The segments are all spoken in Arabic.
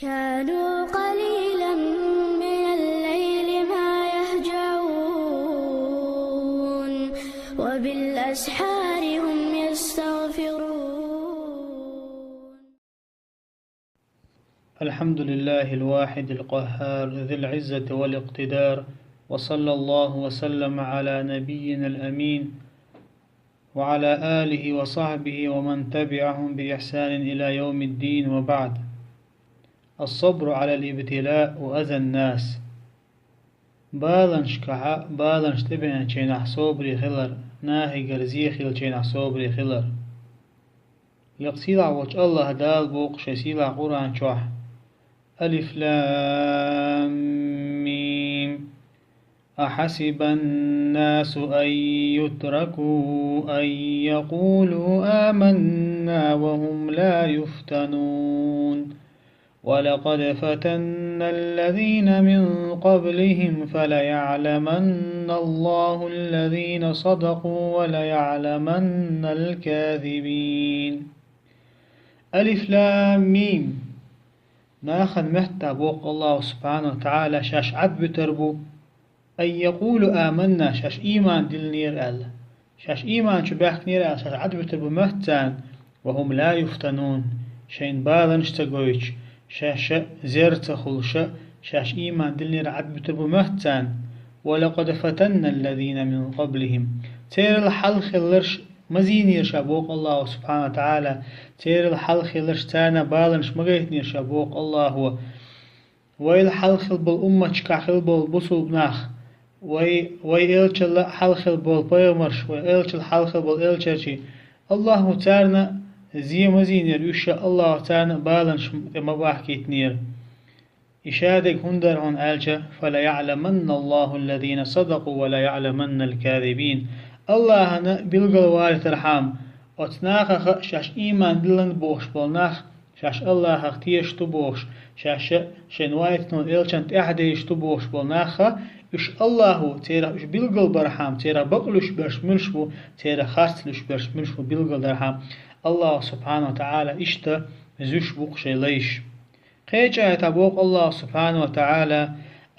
كانوا قليلا من الليل ما يهجعون وبالأسحار هم يستغفرون. الحمد لله الواحد القهار ذي العزة والاقتدار، وصلى الله وسلم على نبينا الأمين وعلى آله وصحبه ومن تبعهم بإحسان إلى يوم الدين، وبعد. الصبر على الابتلاء وأذى الناس. بالنش تبعن چينح صبري خلر ناهي قرزي خل چينح صبري خلر يقصيلع وش الله دال بوق شسيلع قرآن شوح. ألف لام ميم أحسب الناس أن يتركوا أن يقولوا آمنا وهم لا يفتنون ولقد فتنا الذين من قبلهم فليعلمن الله الذين صدقوا وليعلمن الكاذبين. ألف لام ميم ناخذ محتى بوق الله سبحانه وتعالى شاش عد بتربو أن يقولوا آمنا شاش إيمان دل نير أل شاش إيمان شباك نير أل شاش عد بتربو مهتان وهم لا يفتنون شين بالنش تقويش شاش زيرت خلش شاش إيمان دل نير عد بتربو مهتان ولقد فتنا الذين من قبلهم تير الحل خلرش مزين يرشابوق الله سبحانه وتعالى تير الحل خلرش تانا بالنش مغيت يرشابوق الله هو ويل حلخل بالأمة كحل بالبصل بناخ ويلش حلخل بالبيمرش ويلش الحلخل بالإلشرشي الله تارنا زي مزين يرشا الله تارنا بالنش مباحكي تنير إشادك هندر هون ألشا فلا يعلمن الله الذين صدقوا ولا يعلمن الكاذبين. الله هنا بلغل وارث الرحام أتناخ شاش إيمان دلن بوش بالناخ شاش الله اختيش تبوش شاش شنوايت نون إلشانت أحديش تبوش بالناخ إش الله تيرا إش بلغل برحام تيرا بقلش برش ملشبو تيرا خاصلش برش ملشبو بلغل درحام الله سبحانه وتعالى إشتا زوش بوقش ليش قيجة تبوق الله سبحانه وتعالى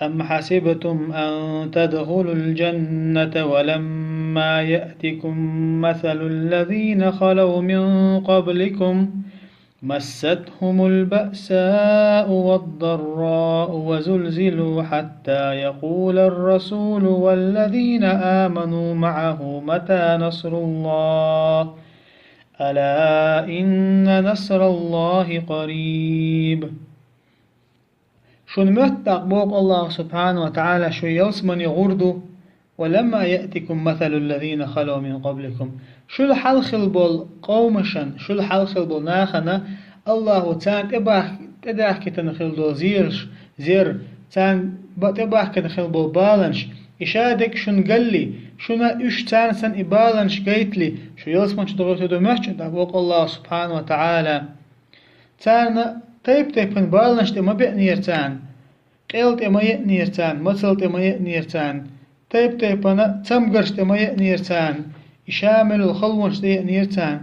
أم حسبتم أن تدخلوا الجنة ولما يأتكم مثل الذين خلوا من قبلكم مستهم البأساء والضراء وزلزلوا حتى يقول الرسول والذين آمنوا معه متى نصر الله ألا إن نصر الله قريب. شون متق بوق الله سبحانه وتعالى شو يلسمن يغردو ولما يأتكم مثل الذين خلوا من قبلكم شو الحلخل بول قومشن شو الحلخل بول ناخنا الله تان تداح كتنخل دو زير تان تباح كتنخل بول بالنش إشادك شون قلي شونا إش تان سن إبالنش قيتلي شو يلسمن شو دو محجد بوق الله سبحانه وتعالى تان طيب بالنش تما بيأنير تان قيلت اما يأنير تان مثلت اما يأنير تان طيب أنا تمقرش تما يأنير تان يشامل الخلونش دي يأنير تان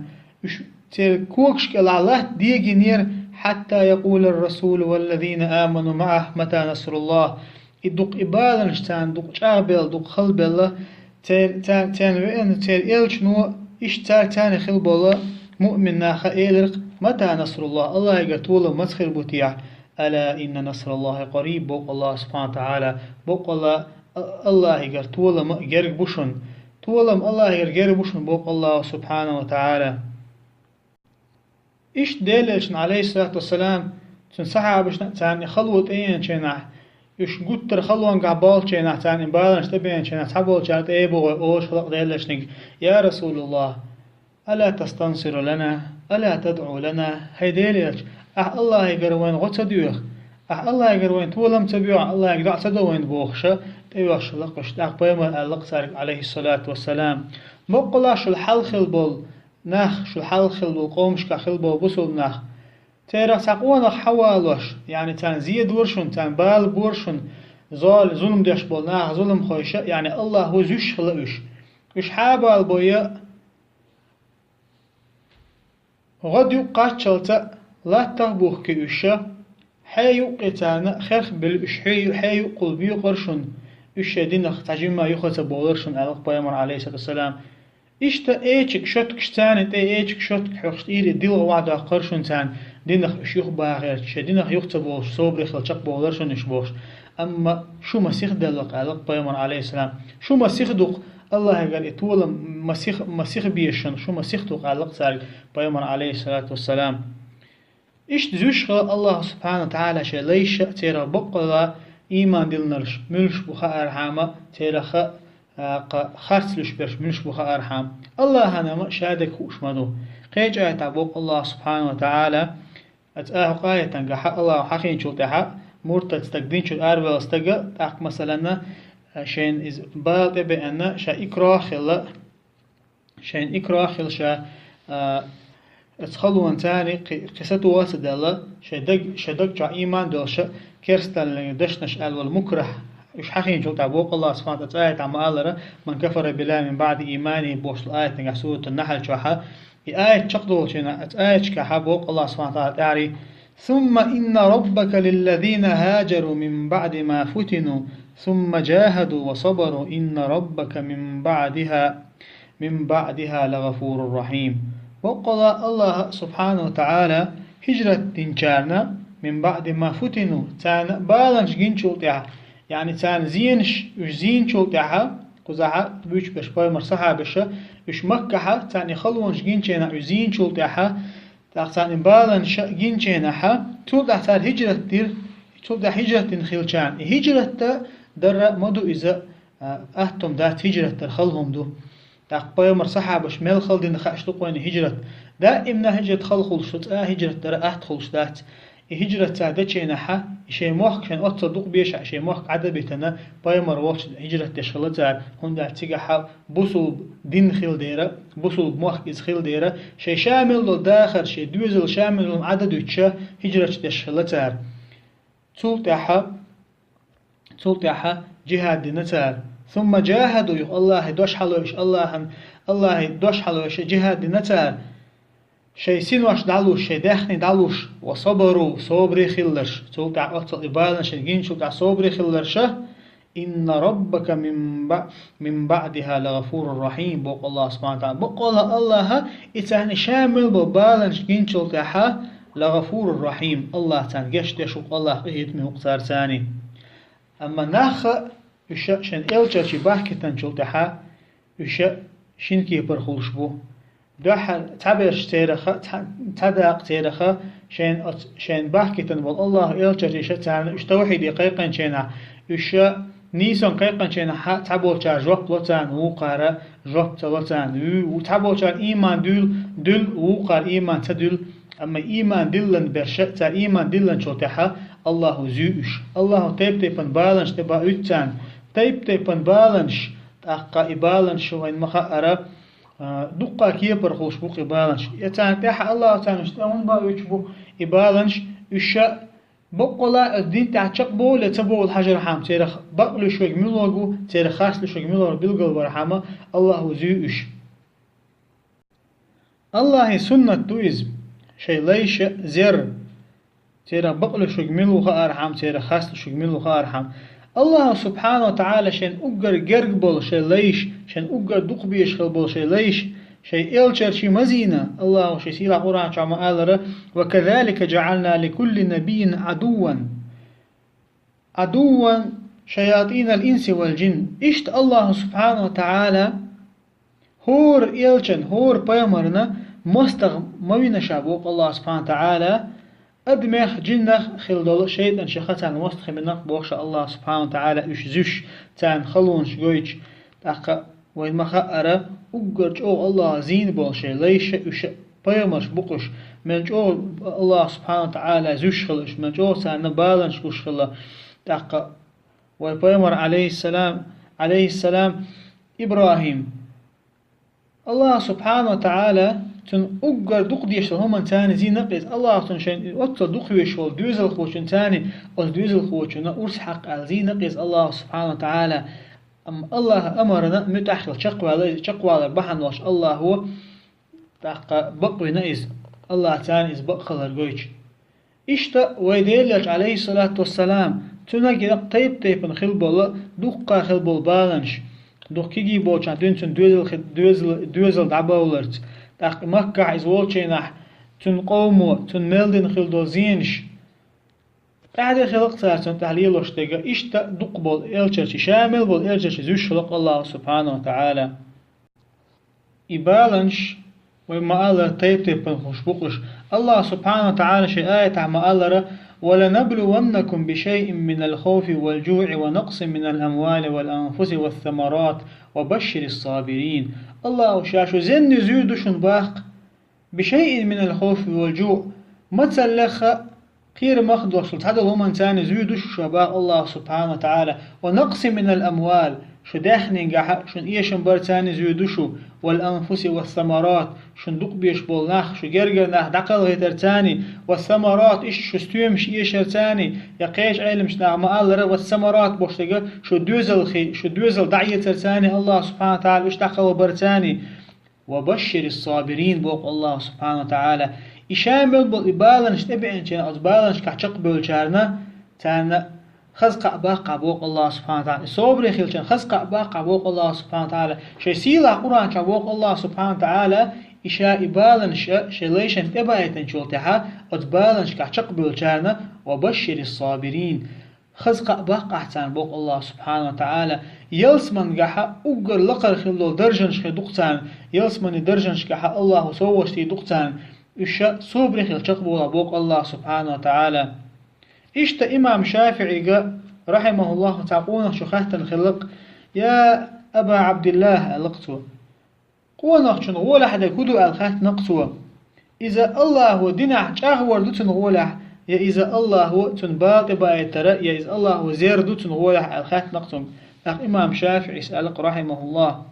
تير كوكش كالعلاه ديجي نير حتى يقول الرسول والذين آمنوا معه متى نصر الله يدق إبالنش تان دق شابل دق خلب الله تان وين تير إلش نو إش تاني خلب الله مؤمن ناخا إيلرق متى نصر الله الله يقول مسخر بوتيع ألا إن نصر الله قريب بوق الله سبحانه وتعالى بوق الله يقر طولم يقرق بوشن طولم الله يقرق بوشن بوق الله سبحانه وتعالى. إيش دليلشن عليه الصلاة والسلام تن صحابش تاني خلوت اين چينح إيش قطر خلوان قعبال چينح تاني بالنش تبين چينح تحبول چارت ايبو اوش خلق دليلشنك يا رسول الله ألا تستنصر لنا ألا تدعو لنا هاي دليلش الله يقروين غط ديوخ الله يقروين تولم تبيع الله يقدع تدوين بوخشة تيوش لقش داق بيما اللقصار عليه الصلاة والسلام مقلاش الحلخل بول ناخ شو الحلخل بول قومش كخل بول بسول ناخ تيرا ساقوانا حوالوش يعني تان زيد ورشن تان بال بورشن ظلم ديش بول ناخ ظلم خويشة يعني الله هو زوش خلقش وش حابال بويا غد يقاتشلت لا تغبوخ كيوشة حيو قتانا خرخ بالإشحي حيو قلبي قرشن إشدين تعجم يخلص بولرشن على بيامر عليه الصلاة والسلام إشتا إيشك شتك شتان إيشك شتك حشت إيري ديل وعدا قرشن تان دينخ إشيخ باغير شدينخ يختبوش صوبري خلشق بولرشن إشبوش أما شو مسيخ دلق على بيامر عليه السلام شو مسيخ دوق الله قال إتولا مسيخ بيشن شو مسيخ دوق على سارك بيامر عليه الصلاة والسلام إيش تزوش الله سبحانه وتعالى شيء ليش ترى بقلا إيمان دلنرش ملش بخا أرحامة ترى خرس لش برش ملش بخا أرحام الله أنا ما شادك وش مدو قيج آية عبوق الله سبحانه وتعالى أتآه قاية تنقح الله حقين شو تحا مرتد تقدين شو الأربع استقى تاق مثلا شين إز بالت بأن شا إكراخل شين إكراخل شا اتخلوا تاني قصته واسد الله شدق جا إيمان دلش كرستل دشنش والمكره إيش حقين شو تعبوق الله سبحانه وتعالى عم من كفر بالله من بعد إيمانه بوش الآية نجح سورة النحل شوحة آية شقدو شنا آية كحبوق الله سبحانه وتعالى تعري ثم إن ربك للذين هاجروا من بعد ما فتنوا ثم جاهدوا وصبروا إن ربك من بعدها لغفور رحيم وقال الله سبحانه وتعالى هجرة تنشارنا من بعد ما فتنوا تان بالنش جنشو تاع يعني تان زينش زين شو تاعها قزعة بيش بش باي مرصحة بش بش مكة تان يخلونش جنشنا زين شو تاعها تان بالنش جنشنا تول تحت هجرة دير تول هجرة تنخيلشان هجرة در مدو إذا أهتم دات هجرة ترخلهم دو تاقبايو مرصحة باش ميل خلدين خاشتوق وين هجرة دائما هجرة خلشت هجرة در أهت خلش دات هجرة سادة نحا شيء موحك شان أتصدق بيش شيء موحك عدد بيتنا بايو مروش هجرة تشغل زار هون دات تيجا بوصل دين خيل ديرة بوصل موحك إز خيل ديرة شيء شامل للداخل شيء دوزل شامل للعدد وتشا هجرة تشغل زار تول تاحا جهاد نتار ثم جاهدوا الله دوش حلوش الله دوش حلوش جهاد نتار شيء سينوش دالوش شيء داخني دالوش وصبروا صبري خلش تول تاع أطل إبالنا شيء شو تاع صبري خلش إن ربك من بعدها لغفور رحيم بوق الله سبحانه وتعالى بقول الله إتعني شامل ببالن شين شو تاعها لغفور رحيم الله تنجش تشوق الله إيت من وقتار ثاني أما ناخ شن إلشة شباك تنشل تحا شن كي برخلش بو دوح تعبرش تاريخ تداق تاريخ شن باك تنبل الله إلشة شتان اشتوحي دقيقا شنا نيسان قيقا شنا تعبول شار جوب لتان وقارا جوب تلتان وتعبول شار إيمان دل وقار إيمان تدل أما إيمان دلن برشة إيمان دلن شلتها الله زيوش الله تيبن بالنش تبا أتان تيبن بالنش أقا إبالنش وين مخأرة دقا كيبر خوش بوق إبالنش يتان تاح الله تانش تاون با يجبو إبالنش إشاء بقلا الدين تعشق بو لتبو الحجر حام تيرخ بقل شوي ملوغو تيرخ خاص شوي ملوغ بالقلب ورحمة الله زيوش الله سنة تويزم شيء ليش زر تيرا بقل شجملو خارحم تيرا خاص شجملو خارحم الله سبحانه وتعالى شن أجر جربل شيء ليش شن أجر دق بيش خلبل شيء ليش شيء إلشر شيء مزينة الله شيء سيلا قرآن شو ما وكذلك جعلنا لكل نبي عدوا شياطين الإنس والجن إشت الله سبحانه وتعالى هور إلشن هور بيمرنا مستغ موين شابوق الله سبحانه وتعالى أدمخ جنخ خلدول شيطان شختان مستخ منق بوخش الله سبحانه وتعالى إش زش تان خلونش جويج تاق وين مخأرة أجرج أو الله زين بولشي ليش إش بيمرش بقش من جو الله سبحانه وتعالى زش خلش من جو تان بالنش كش خلا تاق وبيمر عليه السلام إبراهيم الله سبحانه وتعالى تن أجر دق ديش هم تاني زين نقيس الله تنشين وصل دق ويشول دوزل خوشن تاني أو دوزل خوشن أرس حق زين نقيس الله سبحانه وتعالى الله أمرنا متأخر شقوى بحن واش الله هو تاق بقوي نقيس الله تاني إز بقخل الجويش إشتا ويديلج عليه الصلاة والسلام تنجي طيب طيب خلبول دقا خلبول بالنش دق كيجي بوچان دنتن دوزل دعبولرت تاق مكة إزولچينح تن قومو تن ملدن خلدو زينش بعد خلق سارتن تحليل وشتغا إشتا دقبول إلچرشي شامل بول إلچرشي زوش خلق الله سبحانه وتعالى إبالنش وما الله طيب طيب خشبقش الله سبحانه وتعالى شيء آية ما الله ولنبلونكم بشيء من الخوف والجوع ونقص من الأموال والأنفس والثمرات وبشر الصابرين الله شاشو زن زيدشن باق بشيء من الخوف والجوع ما تسلخ خير مخدوش هذا هم إنسان زيدش شباب الله سبحانه وتعالى ونقص من الأموال شو داخنين قاح شن إيشن برتاني زيدشو والأنفس والثمرات شن دق بيش بولناخ شو جرجرناخ دقل غيترتاني والثمرات إيش شو ستويمش إيشرتاني يقيش علمش نعم الله والثمرات بوشتجا شو دوزل دعية ترتاني الله سبحانه وتعالى إيش دقل برتاني وبشر الصابرين بوق الله سبحانه وتعالى إشامل بالإبالنش تبعين شين أزبالنش كحشق بولشارنا تانا خزق باقع بوق الله سبحانه وتعالى صبر خيلشان خزق باقع بوق الله سبحانه وتعالى شي سيلا قرآن كبوق الله سبحانه وتعالى إشاء إبالنش شليشن تبعيتن شولتها أزبالنش كحشق بولشارنا وبشر الصابرين خزق باقع تان بوق الله سبحانه وتعالى يلسمن قحا أقر لقر خلو درجنش خدوقتان يلسمن درجنش قحا الله سوشتي دوقتان إشاء صبر خيلشق بوق الله سبحانه وتعالى إشت إمام شافعي رحمه الله تعقونا شخهتا خلق يا أبا عبد الله ألقتوا قونا شنو ولا حدا كدو الخات نقصوا إذا الله هو دينا جاهور دوتن غولا يا إذا الله هو تنباط بايترى يا إذا الله هو زير دوتن غولا الخات نقصوا إمام شافعي سألق رحمه الله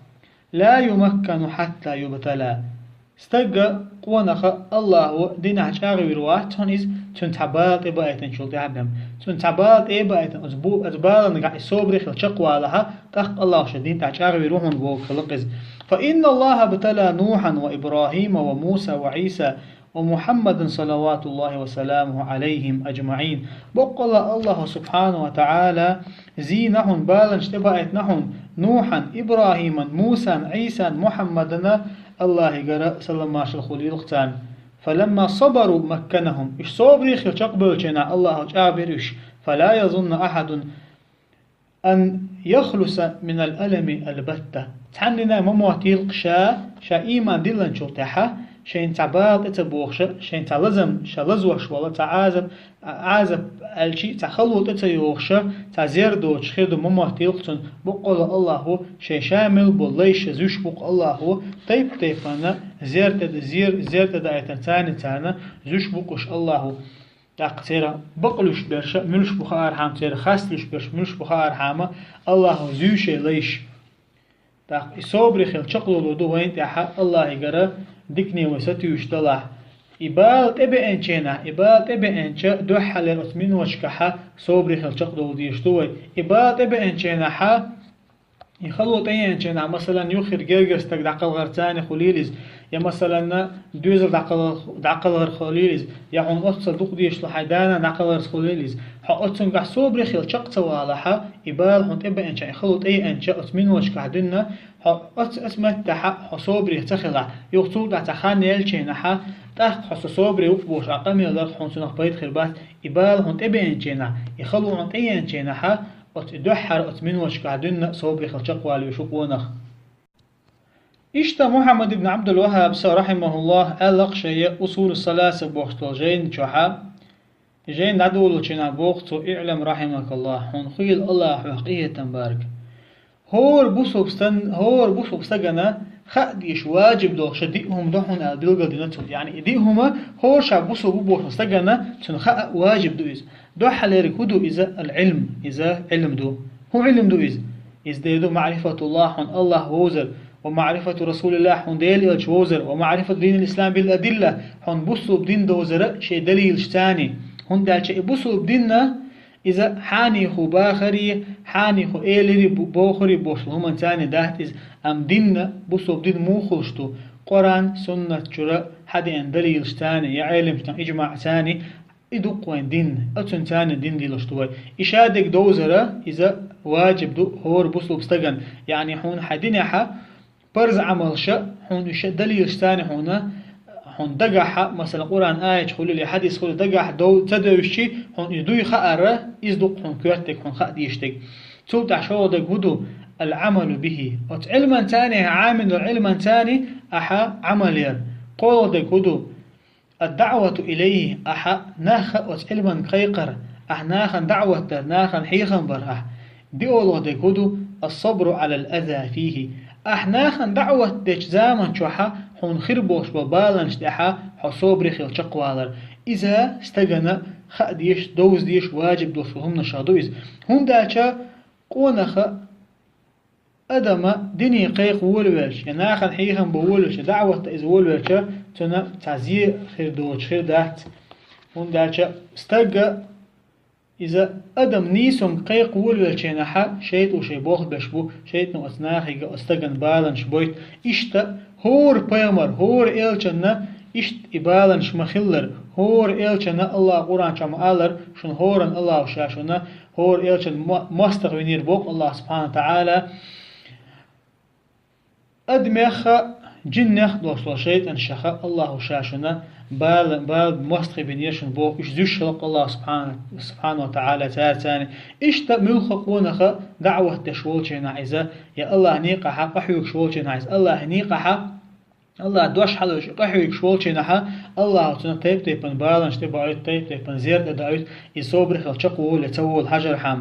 لا يمكن حتى يبتلى استجا قونخ الله دينا جاغي رواتون إز تنتبات إبايتن شلت عبدم تنتبات إبايتن أزبال نقع صبر خلشقوا لها تخ الله شدين تجاغي روحون بو خلقز فإن الله ابتلى نوحا وإبراهيم وموسى وعيسى ومحمد صلوات الله وسلامه عليهم أجمعين بقول الله سبحانه وتعالى زينهم بالنش تبايتنهم نوحا إبراهيم موسى عيسى محمدنا الله يقرأ صلى الله عليه وسلم فلما صبروا مكنهم إش صبري خلشق بلشنا الله جابرش فلا يظن أحد أن يخلص من الألم البتة تحننا ممواتيل شا إيمان دلن شلتها شين تعبال اتبوخش شين تعلزم شلزوش ولا عازب الشيء تخلوط اتيوخش تعزير دوش خيدو ممواتيلتن بقول الله شي شامل بوليش زوش بق الله طيب طيبنا زيرت دايتن تانا زوش بقش الله تقتيرا بقلوش برش ملش بخار حام تير خاستلش برش ملش بخار حام الله زوش ليش تاق صبري خل شقلو دو وين تاع الله يقرا دكني وستيوش طلع إبال تبع إنشنا إبال تبع إنش دو حل رسمين وشكحة صبري خل شقلو ديشتوي إبال تبع إنشنا ح يخلو تين إنشنا مثلا يخر جرجس تك دعقل غرتاني خليلز يا مثلا دوزل دعقل غر خليلز يا عن أصل دوق ديش لحدانا دعقل غر خليلز حقتن قح صبري خل شقت والها إبال هون تبع إنش يخلو تين إنش رسمين وشكحة دنا اسمه تح صبري تخلع يقصد تخان يلشين ح تح صبري وفبوش عقام يلر حنسنخ بيت خربات إبال هون تبع إنشنا يخلو عن تين إنشنا ح أتدحر أتمن وشكعدن صوبري خلشق والي وشقونخ إشتا محمد بن عبد الوهاب رحمه الله ألق شيء أصول الثلاثة بوختو جين شوحا جين عدولو شنا بوختو اعلم رحمك الله هون خيل الله حقيقة تنبارك هور بوسوب سجنا خديش واجب دو شديهم دهون البلغة دينتهم يعني إديهما هور شاب بوسوب بوسوب سجنا تنخاء واجب دو دو حليرك دو إذا العلم إذا علم دو هو علم دو إذا دو معرفة الله هون الله ووزر ومعرفة رسول الله هون ديل ووزر ومعرفة دين الإسلام بالأدلة هون بوسوب دين دوزر شيء دليل شتاني هون دال شيء بوسوب ديننا إذا حاني خو باخري حاني خو إيلري بوخري بوصل هم تاني دهت إذا أم ديننا بوسوب دين مو خلشتو قرآن سنة شراء حد أن دليل شتاني يا علم إجماع ثاني إدوق وين دين أتون تاني دين دي لشتوي إشادك دوزرة إذا واجب دو هور بوسلو بستغن يعني حون حدين حا برز عمل شا حون دليل ثاني حون دقح مثلا قرآن آية خلو لي حديث خلو دقح دو تدوشي حون يدوي خأر إزدوق حون كورتك حون خأ ديشتك تلتع شو دق هدو العمل به علما تاني عامل علما تاني أحا عمليا قول دق هدو الدعوة إليه أحا ناخ علما قيقر ناخا دعوة ناخا حيخا برح بيقولوا دق هدو الصبر على الأذى فيه ناخا دعوة دج زامن شوحا حون خربوش وبالنش دحا حصوبري خيل شقوالر إذا استغنى خا ديش دوز ديش واجب دوش هم نشادويز هم داچا قونخ أدم ديني قيق ولوش يناخن حيخن بولوش دعوة إز ولوش تنا تعزير خير دوش خير دات هم داچا استغى إذا أدم نيسون قيق ولوش ينحا شيت وشي بوخ بشبو شيت نو أسناخي استغن بالنش بويت إشتا هور بيامر هور إلچنا إشت إبالنش مخلر هور إلچنا الله قرآن شما آلر شن هورن الله وشاشنا هور إلچن مستغوينير بوك الله سبحانه وتعالى أدمخ جنخ دوستو شيطان شخا الله وشاشنا بال مستغوينير شن بوك إش زوش خلق الله سبحانه وتعالى تاني إشت ملخ قونخ دعوة تشولشنا عزا يا الله نيقا حق قحيوك شولشنا عز الله نيقا حق الله دوش حلوش قحيوك شولشنا حق الله تنا تيب تيبن بالنش تبعيد تيب تيبن زير دعوت يصبر خل شقو لتول حجر حم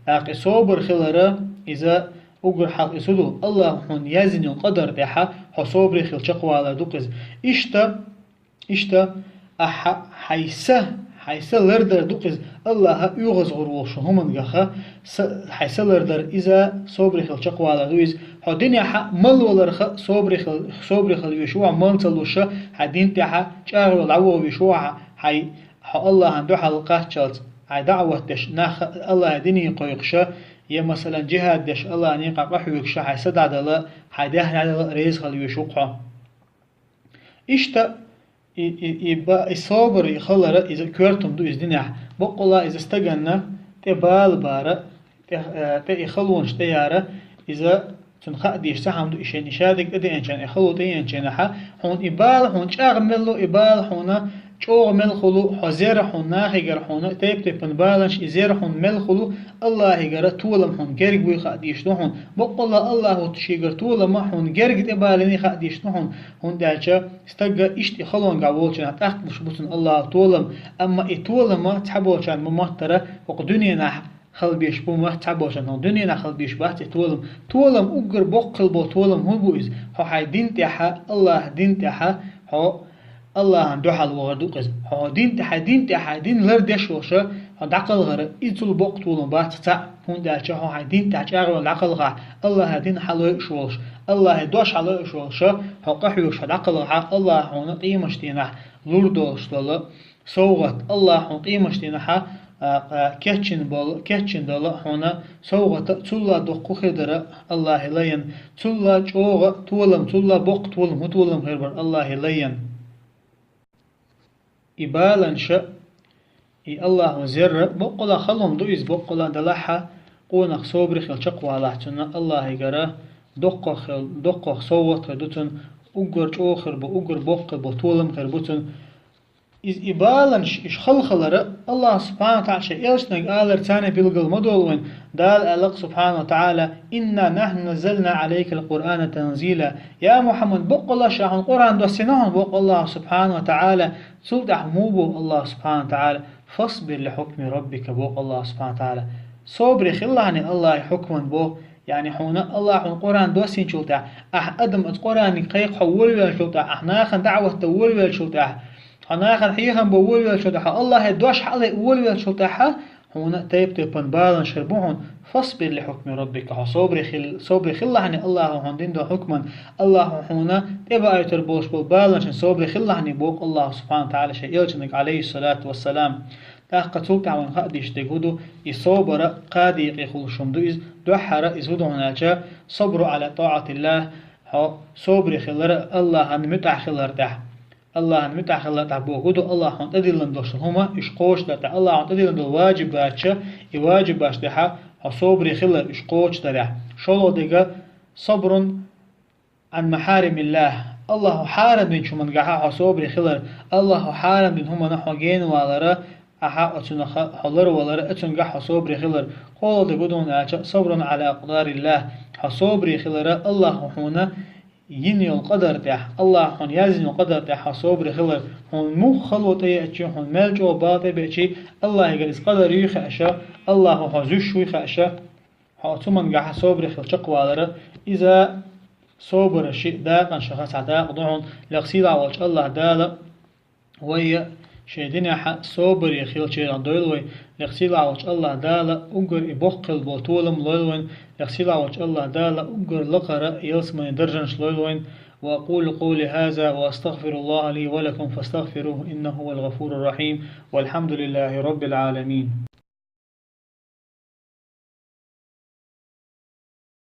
أق يصبر خلره إذا أجر حق يسدو الله حن يزن قدر بها حصبر خل شقو على دوقز إشتا حيسا لردر دوقز الله يغز غروش همن جخا حيسا لردر إذا صبر خل شقو على دويز حدين حق مل ولرخ صبر خل يشوع منتلوشة حدين تها شهر العو يشوع حي الله عنده حلقات شلت هاي دعوة دش ناخ الله ديني قيقشة يا مثلا جهاد دش الله نيقا قحوكشة حي سدع دلا حي دهن على ريز خل يشوقها إشتا يبقى الصبر يخلر إذا كورتم دو إزدناح بقى الله إذا استجنا تبال بارا تيخلونش تيارا إذا تنخاء ديش سحم دو إشان إشادك أدي إنشان إخلو تي إنشان حا حون إبال حون شاغ ملو إبال حونا شوغ ملخلو حزير حون ناخيقر حون تيب تيبن بالنش إزير حون ملخلو الله يقرأ طولم حون جرق بوي خاء ديش نحون بقى الله تشيقر طولم حون جرق تبالني خاء ديش نحون هون دالشا استقى إشتي خلون قاولشان تأخت مشبوطن الله طولم أما إطولم تحبوشان ممترة وقدنيا نح خل بيش بو ما تعبوشان هون دنيا نخل بيش بحث طولم أجر بقل بو طولم هو بويز هو حي دين تحا الله دين تحا هو الله عنده حل وغردوقز هو دين تحا دين لردش وشا هو دعقل غر إيتول بق طولم بات تاع هون داشا هو حي دين تحا دعقل غا الله دين حلو شوش الله دوش حلو شوشا هو قحيوش دعقل غا الله هون قيمشتينح لردوش دل سوغت الله هون قيمشتينح كاتشن دالا هنا سوغة تلا دقو خدرة الله لين تلا جوغة تولم تلا بق تولم هربر الله لين إبالن شاء الله زر بقلا خلهم دويز بقلا دلحة قونق صبر خل شقوا لحتنا الله يجرا دقة صوت خدتن أجر أخر بأجر بق بطولم خربتن إز إبالنش إش خلخلرة الله سبحانه وتعالى شيئاش نقالر تاني بلغل مدولوين دال ألق سبحانه وتعالى إنا نحن نزلنا عليك القرآن تنزيلا يا محمد بق الله شاهن قرآن دوسيناهن بق الله سبحانه وتعالى سلط أحموبه الله سبحانه وتعالى فاصبر لحكم ربك بق الله سبحانه وتعالى صبر خلاني الله حكما بو يعني حونا الله حون قرآن دوسين شلتا أدم القرآن قيق حول شلتا أحناخن دعوة تول شلتا هناخن حيهم بول شدحة الله يدوش حالي ول شدحة هنا تيب تيبن بالن شربوهن فاصبر لحكم ربك صبر خلعني الله هندين دو حكما الله هنا تبا يتربوش بالن صبر خلعني بوق الله سبحانه وتعالى شيئا عليه الصلاة والسلام تاقتل تعوان خاديش تقودو يصبر قادي يقول شمدو إز دوحر إزودو هناك صبر على طاعة الله صبر خلر الله هن متع خلر ده الله متاخ الله تعبوكودو الله هون تدلن دوشل هما اشقوش دتا الله هون تدلن دو واجب باتشا واجب باشتها صبر خلا اشقوش ترى شلو ديغا صبر عن محارم الله الله حارم من شو من قاها صبر خلا الله حارم من هما نحو جين والرا أحا أتون حلر ولا أتون قاها صبر خلا قول ديغودون صبر على أقدار الله صبر خلا الله هنا يني القدر تاع الله هون يزن القدر تاع صبر خلا هون مو خلوة يأتي هون ملج وباطل بيأتي الله يجلس قدر يخشى الله حزوش ويخشى حاتمن قاح صبر خل شقوالره إذا صبر شيء داقا شخص عداق ضعون لغسيل عوج الله دالا ويا شيدين صبر يخيل شيء عدول وي لغسيل عوج الله دالا أجر يبقل بطولم لولوين لغسيل عوج الله دالا أجر لقرا يلسمن درجن شلولوين وأقول قولي هذا وأستغفر الله لي ولكم فاستغفروه إنه هو الغفور الرحيم والحمد لله رب العالمين.